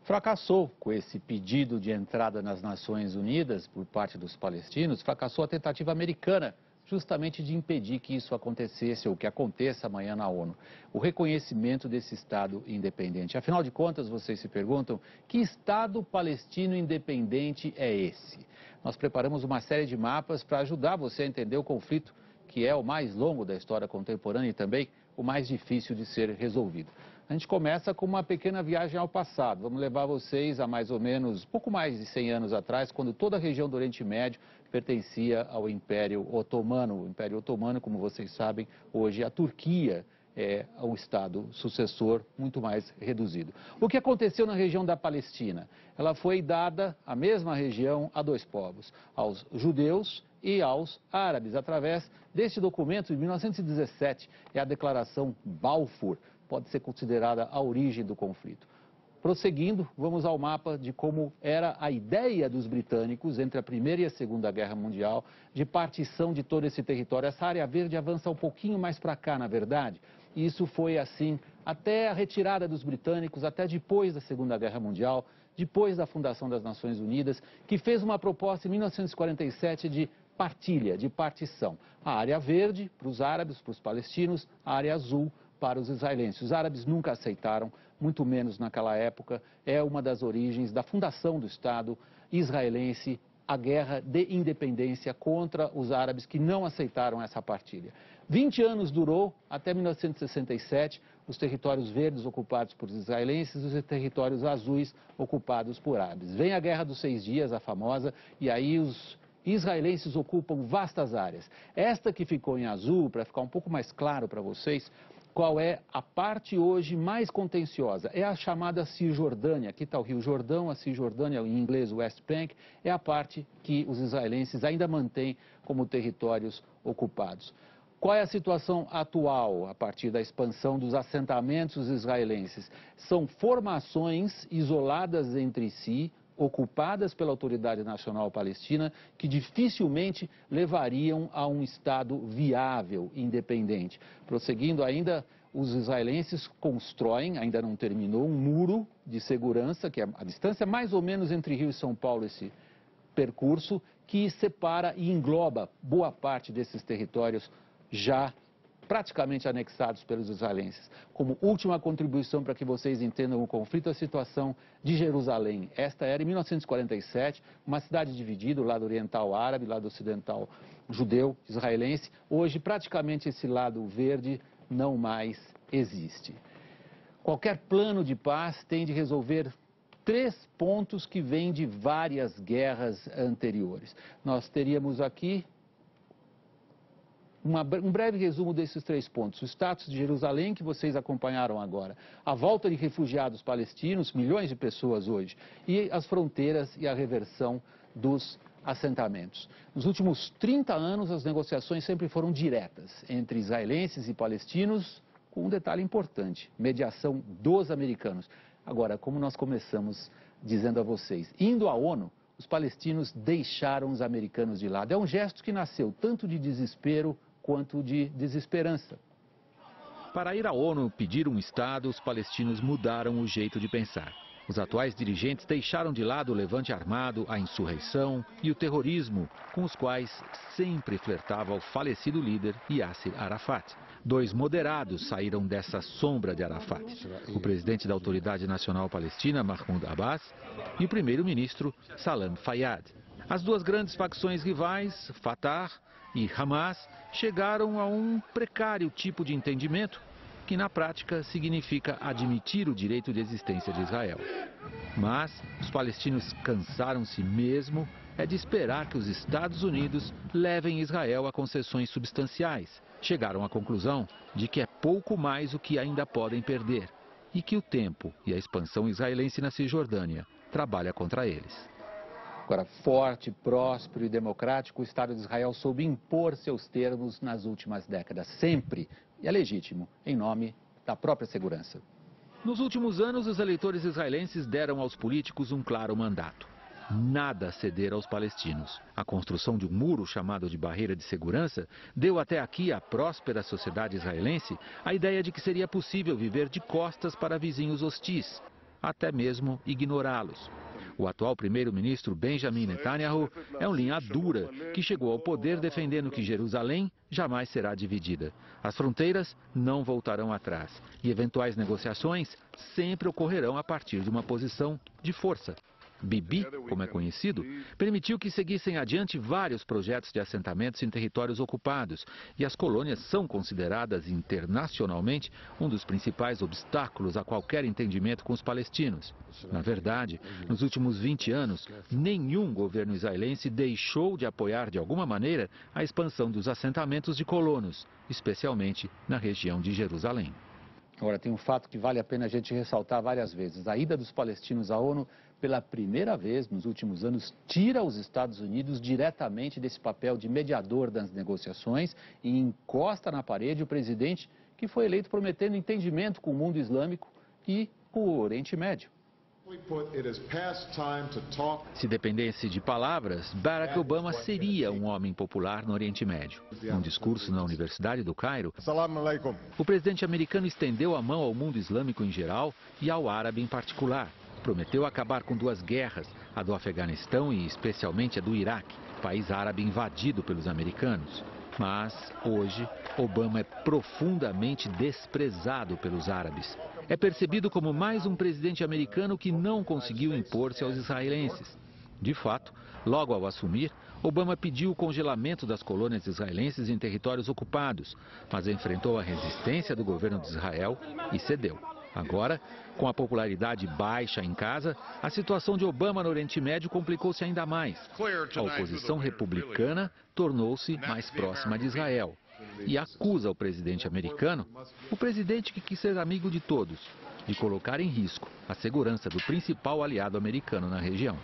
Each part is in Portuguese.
Fracassou com esse pedido de entrada nas Nações Unidas por parte dos palestinos, fracassou a tentativa americana justamente de impedir que isso acontecesse ou que aconteça amanhã na ONU. O reconhecimento desse Estado independente. Afinal de contas, vocês se perguntam, que Estado palestino independente é esse? Nós preparamos uma série de mapas para ajudar você a entender o conflito, que é o mais longo da história contemporânea e também o mais difícil de ser resolvido. A gente começa com uma pequena viagem ao passado. Vamos levar vocês a mais ou menos, pouco mais de 100 anos atrás, quando toda a região do Oriente Médio pertencia ao Império Otomano. O Império Otomano, como vocês sabem, hoje a Turquia é um Estado sucessor muito mais reduzido. O que aconteceu na região da Palestina? Ela foi dada, a mesma região, a dois povos, aos judeus e aos árabes, através deste documento de 1917, é a Declaração Balfour, pode ser considerada a origem do conflito. Prosseguindo, vamos ao mapa de como era a ideia dos britânicos entre a Primeira e a Segunda Guerra Mundial de partição de todo esse território. Essa área verde avança um pouquinho mais para cá, na verdade. E isso foi assim até a retirada dos britânicos, até depois da Segunda Guerra Mundial, depois da fundação das Nações Unidas, que fez uma proposta em 1947 de partilha, de partição. A área verde para os árabes, para os palestinos, a área azul para os israelenses. Os árabes nunca aceitaram, muito menos naquela época. É uma das origens da fundação do Estado israelense, a guerra de independência contra os árabes que não aceitaram essa partilha. 20 anos durou, até 1967, os territórios verdes ocupados por israelenses e os territórios azuis ocupados por árabes. Vem a Guerra dos 6 Dias, a famosa, e aí os israelenses ocupam vastas áreas. Esta que ficou em azul, para ficar um pouco mais claro para vocês, qual é a parte hoje mais contenciosa? É a chamada Cisjordânia. Aqui está o Rio Jordão, a Cisjordânia, em inglês West Bank, é a parte que os israelenses ainda mantêm como territórios ocupados. Qual é a situação atual a partir da expansão dos assentamentos israelenses? São formações isoladas entre si, ocupadas pela Autoridade Nacional Palestina, que dificilmente levariam a um Estado viável, independente. Prosseguindo ainda, os israelenses constroem, ainda não terminou, um muro de segurança, que é a distância mais ou menos entre Rio e São Paulo, esse percurso, que separa e engloba boa parte desses territórios já praticamente anexados pelos israelenses. Como última contribuição para que vocês entendam o conflito, a situação de Jerusalém. Esta era, em 1947, uma cidade dividida, o lado oriental árabe, o lado ocidental judeu, israelense. Hoje, praticamente, esse lado verde não mais existe. Qualquer plano de paz tem de resolver 3 pontos que vêm de várias guerras anteriores. Nós teríamos aqui um breve resumo desses 3 pontos. O status de Jerusalém, que vocês acompanharam agora. A volta de refugiados palestinos, milhões de pessoas hoje. E as fronteiras e a reversão dos assentamentos. Nos últimos 30 anos, as negociações sempre foram diretas entre israelenses e palestinos, com um detalhe importante: mediação dos americanos. Agora, como nós começamos dizendo a vocês, indo à ONU, os palestinos deixaram os americanos de lado. É um gesto que nasceu tanto de desespero quanto de desesperança. Para ir à ONU pedir um Estado, os palestinos mudaram o jeito de pensar. Os atuais dirigentes deixaram de lado o levante armado, a insurreição e o terrorismo, com os quais sempre flertava o falecido líder Yasser Arafat. 2 moderados saíram dessa sombra de Arafat: o presidente da Autoridade Nacional Palestina, Mahmoud Abbas, e o primeiro-ministro, Salam Fayyad. As 2 grandes facções rivais, Fatah e Hamas, chegaram a um precário tipo de entendimento que na prática significa admitir o direito de existência de Israel. Mas os palestinos cansaram-se mesmo de esperar que os Estados Unidos levem Israel a concessões substanciais. Chegaram à conclusão de que é pouco mais o que ainda podem perder e que o tempo e a expansão israelense na Cisjordânia trabalha contra eles. Agora, forte, próspero e democrático, o Estado de Israel soube impor seus termos nas últimas décadas, sempre, e é legítimo, em nome da própria segurança. Nos últimos anos, os eleitores israelenses deram aos políticos um claro mandato: nada ceder aos palestinos. A construção de um muro chamado de barreira de segurança deu até aqui à próspera sociedade israelense a ideia de que seria possível viver de costas para vizinhos hostis. até mesmo ignorá-los. O atual primeiro-ministro Benjamin Netanyahu é um linha dura que chegou ao poder defendendo que Jerusalém jamais será dividida. As fronteiras não voltarão atrás e eventuais negociações sempre ocorrerão a partir de uma posição de força. Bibi, como é conhecido, permitiu que seguissem adiante vários projetos de assentamentos em territórios ocupados, e as colônias são consideradas internacionalmente um dos principais obstáculos a qualquer entendimento com os palestinos. Na verdade, nos últimos 20 anos, nenhum governo israelense deixou de apoiar de alguma maneira a expansão dos assentamentos de colonos, especialmente na região de Jerusalém. Agora, tem um fato que vale a pena a gente ressaltar várias vezes. A ida dos palestinos à ONU, pela primeira vez nos últimos anos, tira os Estados Unidos diretamente desse papel de mediador das negociações e encosta na parede o presidente que foi eleito prometendo entendimento com o mundo islâmico e com o Oriente Médio. Se dependesse de palavras, Barack Obama seria um homem popular no Oriente Médio. Num discurso na Universidade do Cairo, o presidente americano estendeu a mão ao mundo islâmico em geral e ao árabe em particular. Prometeu acabar com duas guerras, a do Afeganistão e especialmente a do Iraque, país árabe invadido pelos americanos. Mas, hoje, Obama é profundamente desprezado pelos árabes. É percebido como mais um presidente americano que não conseguiu impor-se aos israelenses. De fato, logo ao assumir, Obama pediu o congelamento das colônias israelenses em territórios ocupados, mas enfrentou a resistência do governo de Israel e cedeu. Agora, com a popularidade baixa em casa, a situação de Obama no Oriente Médio complicou-se ainda mais. A oposição republicana tornou-se mais próxima de Israel e acusa o presidente americano, o presidente que quis ser amigo de todos, de colocar em risco a segurança do principal aliado americano na região.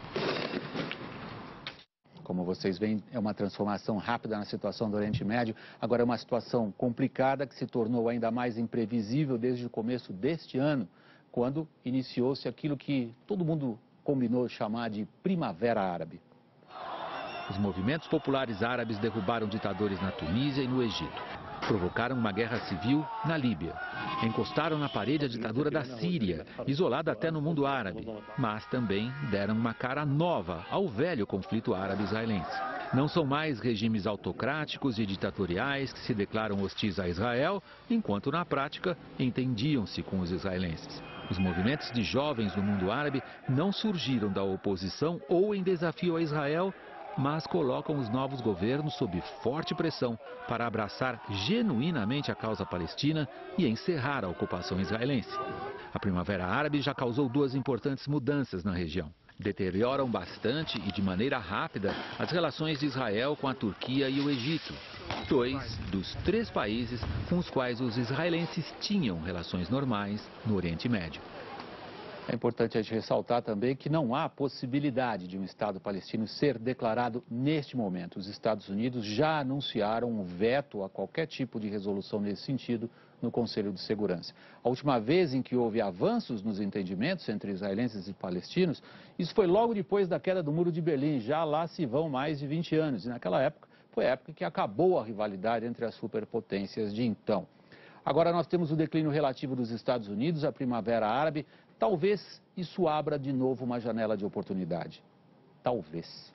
Como vocês veem, é uma transformação rápida na situação do Oriente Médio. Agora é uma situação complicada que se tornou ainda mais imprevisível desde o começo deste ano, quando iniciou-se aquilo que todo mundo combinou chamar de Primavera Árabe. Os movimentos populares árabes derrubaram ditadores na Tunísia e no Egito. Provocaram uma guerra civil na Líbia. Encostaram na parede a ditadura da Síria, isolada até no mundo árabe. Mas também deram uma cara nova ao velho conflito árabe-israelense. Não são mais regimes autocráticos e ditatoriais que se declaram hostis a Israel, enquanto na prática entendiam-se com os israelenses. Os movimentos de jovens no mundo árabe não surgiram da oposição ou em desafio a Israel, mas colocam os novos governos sob forte pressão para abraçar genuinamente a causa palestina e encerrar a ocupação israelense. A Primavera Árabe já causou duas importantes mudanças na região. Deterioram bastante e de maneira rápida as relações de Israel com a Turquia e o Egito, dois dos três países com os quais os israelenses tinham relações normais no Oriente Médio. É importante a gente ressaltar também que não há possibilidade de um Estado palestino ser declarado neste momento. Os Estados Unidos já anunciaram um veto a qualquer tipo de resolução nesse sentido no Conselho de Segurança. A última vez em que houve avanços nos entendimentos entre israelenses e palestinos, isso foi logo depois da queda do Muro de Berlim. Já lá se vão mais de 20 anos. E naquela época, foi a época que acabou a rivalidade entre as superpotências de então. Agora nós temos o declínio relativo dos Estados Unidos, a Primavera Árabe. Talvez isso abra de novo uma janela de oportunidade. Talvez.